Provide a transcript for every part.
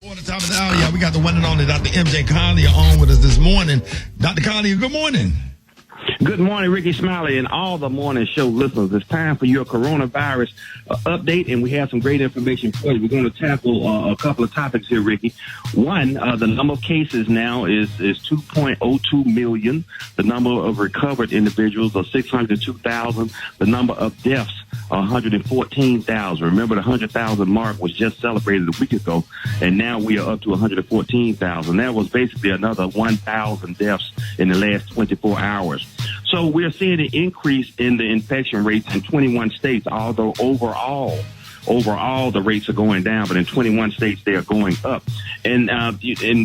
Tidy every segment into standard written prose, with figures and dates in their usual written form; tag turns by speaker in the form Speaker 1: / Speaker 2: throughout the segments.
Speaker 1: On the top of the hour, yeah, we got the one and only Dr. MJ Collier on with us this morning. Dr. Collier, good morning.
Speaker 2: Good morning, Ricky Smiley, and all the morning show listeners. It's time for your coronavirus update, and we have some great information for you. We're going to tackle a couple of topics here, Ricky. One, the number of cases now is 2.02 million. The number of recovered individuals are 602,000. The number of deaths are 114,000. Remember, the 100,000 mark was just celebrated a week ago, and now we are up to 114,000. That was basically another 1,000 deaths in the last 24 hours. So we're seeing an increase in the infection rates in 21 states, although overall the rates are going down, but in 21 states they are going up. And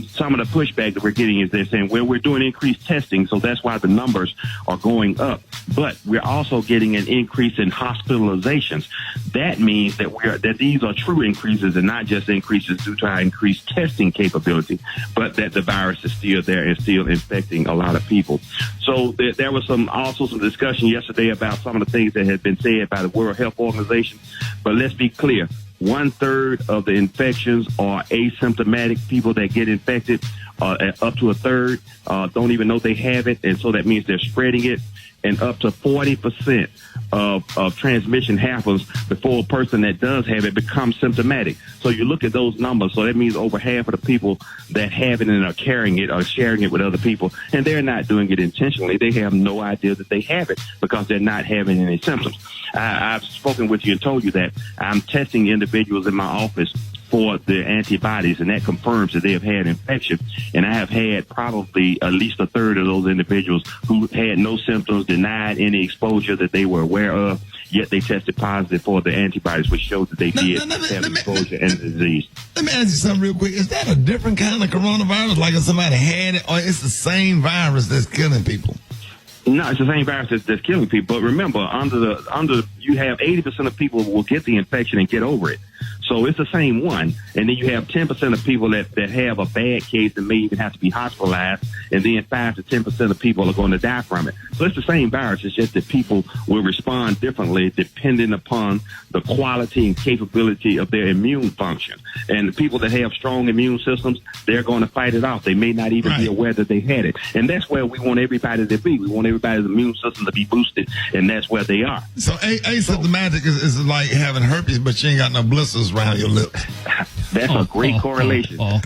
Speaker 2: some of the pushback that we're getting is they're saying, well, we're doing increased testing, so that's why the numbers are going up. But we're also getting an increase in hospitalizations. That means that these are true increases and not just increases due to our increased testing capability, but that the virus is still there and still infecting a lot of people. So there was also some discussion yesterday about some of the things that had been said by the World Health Organization. But let's be clear. 1/3 of the infections are asymptomatic. People that get infected, up to a third don't even know they have it, and so that means they're spreading it. And up to 40% of transmission happens before a person that does have it becomes symptomatic. So you look at those numbers. So that means over half of the people that have it and are carrying it are sharing it with other people, and they're not doing it intentionally. They have no idea that they have it because they're not having any symptoms. I've spoken with you and told you that I'm testing individuals in my office for the antibodies, and that confirms that they have had infection. And I have had probably at least a third of those individuals who had no symptoms, denied any exposure that they were aware of, yet they tested positive for the antibodies, which showed that they did have exposure and the disease.
Speaker 1: Let me ask you something real quick. Is that a different kind of coronavirus, like if somebody had it, or it's the same virus that's killing people?
Speaker 2: No, it's the same virus that's killing people. But remember, you have 80% of people will get the infection and get over it. So it's the same one. And then you have 10% of people that have a bad case and may even have to be hospitalized. And then 5 to 10% of people are going to die from it. So it's the same virus. It's just that people will respond differently depending upon the quality and capability of their immune function. And the people that have strong immune systems, they're going to fight it off. They may not even be aware that they had it. And that's where we want everybody to be. We want everybody's immune system to be boosted, and that's where they are.
Speaker 1: So asymptomatic is like having herpes, but you ain't got no blisters around your lips.
Speaker 2: That's a great correlation. Those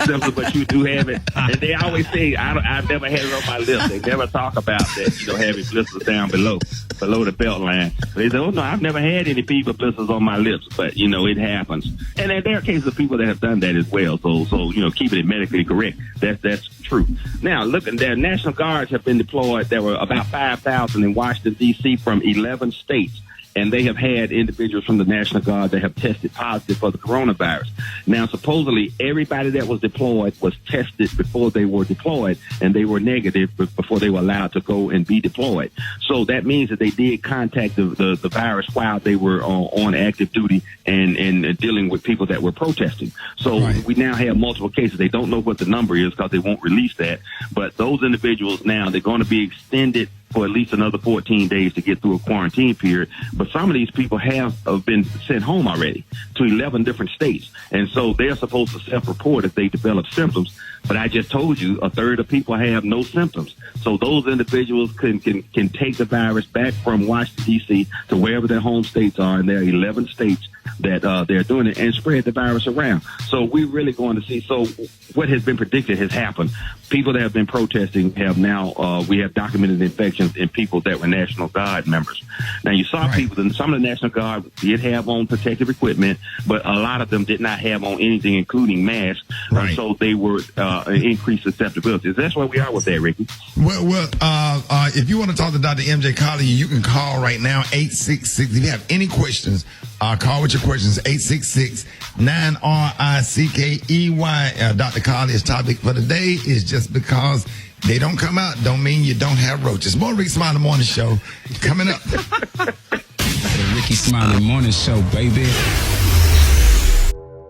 Speaker 2: symptoms, but you do have it. And they always say, I've never had it on my lips. They never talk about that, having blisters down below the belt line. They say, oh, no, I've never had any fever blisters on my lips. But, it happens. And there are cases of people that have done that as well. So keeping it medically correct, that's true. Now, looking there, National Guards have been deployed. There were about 5,000 in Washington, D.C. from 11 states. And they have had individuals from the National Guard that have tested positive for the coronavirus. Now, supposedly, everybody that was deployed was tested before they were deployed, and they were negative before they were allowed to go and be deployed. So that means that they did contact the virus while they were on active duty and dealing with people that were protesting. So we now have multiple cases. They don't know what the number is because they won't release that. But those individuals now, they're going to be extended for at least another 14 days to get through a quarantine period. But some of these people have been sent home already to 11 different states. And so they're supposed to self-report if they develop symptoms. But I just told you a third of people have no symptoms. So those individuals can take the virus back from Washington, D.C. to wherever their home states are, and there are 11 states that they're doing it, and spread the virus around. So we're really going to see. So what has been predicted has happened. People that have been protesting have now, we have documented infections in people that were National Guard members. Now, you saw people, and some of the National Guard did have on protective equipment, but a lot of them did not have on anything, including masks. So they were increased susceptibility. That's where we are with that, Ricky.
Speaker 1: Well, if you want to talk to Dr. MJ Collier, you can call right now, 866. If you have any questions, call with your questions, 866-9RICKEY. Dr. Collier's topic for today is just because they don't come out don't mean you don't have roaches. More Rickey Smiley Morning Show coming up.
Speaker 3: The Rickey Smiley Morning Show, baby.